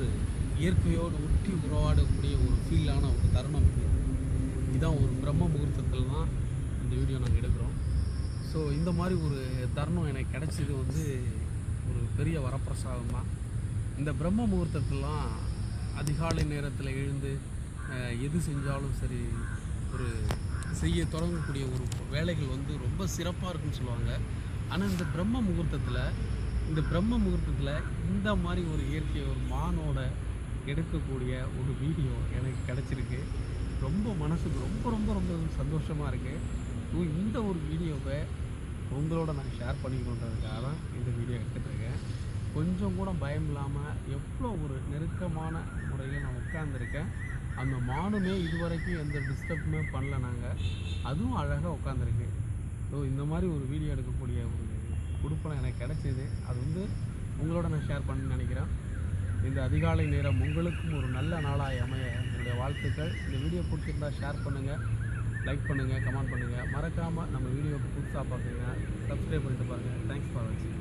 ஒரு இயற்கையோடு ஒட்டி உறவாடக்கூடிய ஒரு ஃபீலான ஒரு தருணம் இது. இதான் ஒரு பிரம்ம முகூர்த்தத்தில் தான் இந்த வீடியோ நாங்கள் எடுக்கிறோம். ஸோ இந்த மாதிரி ஒரு தருணம் எனக்கு கிடச்சது வந்து ஒரு பெரிய வரப்பிரசாதம் தான். இந்த பிரம்ம முகூர்த்தத்திலாம் அதிகாலை நேரத்தில் எழுந்து எது செஞ்சாலும் சரி, ஒரு செய்ய தொடங்கக்கூடிய ஒரு வேலைகள் வந்து ரொம்ப சிறப்பாக இருக்குன்னு சொல்லுவாங்க. ஆனால் இந்த பிரம்ம முகூர்த்தத்தில் இந்த மாதிரி ஒரு இயற்கை ஒரு மானோட எடுக்கக்கூடிய ஒரு வீடியோ எனக்கு கிடச்சிருக்கு. ரொம்ப மனசுக்கு ரொம்ப ரொம்ப ரொம்ப சந்தோஷமாக இருக்குது. இந்த ஒரு வீடியோவை உங்களோட நான் ஷேர் பண்ணிக்கணுன்றதுக்காக தான் இந்த வீடியோ எடுத்துகிட்ருக்கேன். கொஞ்சம் கூட பயம் இல்லாமல் எவ்வளோ ஒரு நெருக்கமான முறையில் நான் உட்காந்துருக்கேன். அந்த மானுமே இதுவரைக்கும் எந்த டிஸ்டர்புமே பண்ணல. நாங்கள் அதுவும் அழகாக உட்காந்துருக்கு. ஸோ இந்த மாதிரி ஒரு வீடியோ எடுக்கக்கூடிய ஒரு கொடுப்பனை எனக்கு கிடச்சிது. அது வந்து உங்களோட நான் ஷேர் பண்ணணும்னு நினைக்கிறேன். இந்த அதிகாலை நேரம் உங்களுக்கும் ஒரு நல்ல நாளாக அமைய என்னுடைய வாழ்த்துக்கள். இந்த வீடியோ பிடிச்சிருந்தா ஷேர் பண்ணுங்கள், லைக் பண்ணுங்கள், கமெண்ட் பண்ணுங்கள். மறக்காமல் நம்ம வீடியோவுக்கு புதுசாக பார்க்குங்க, சப்ஸ்கிரைப் பண்ணிட்டு பாருங்கள். தேங்க்ஸ் ஃபார் வாட்சிங்.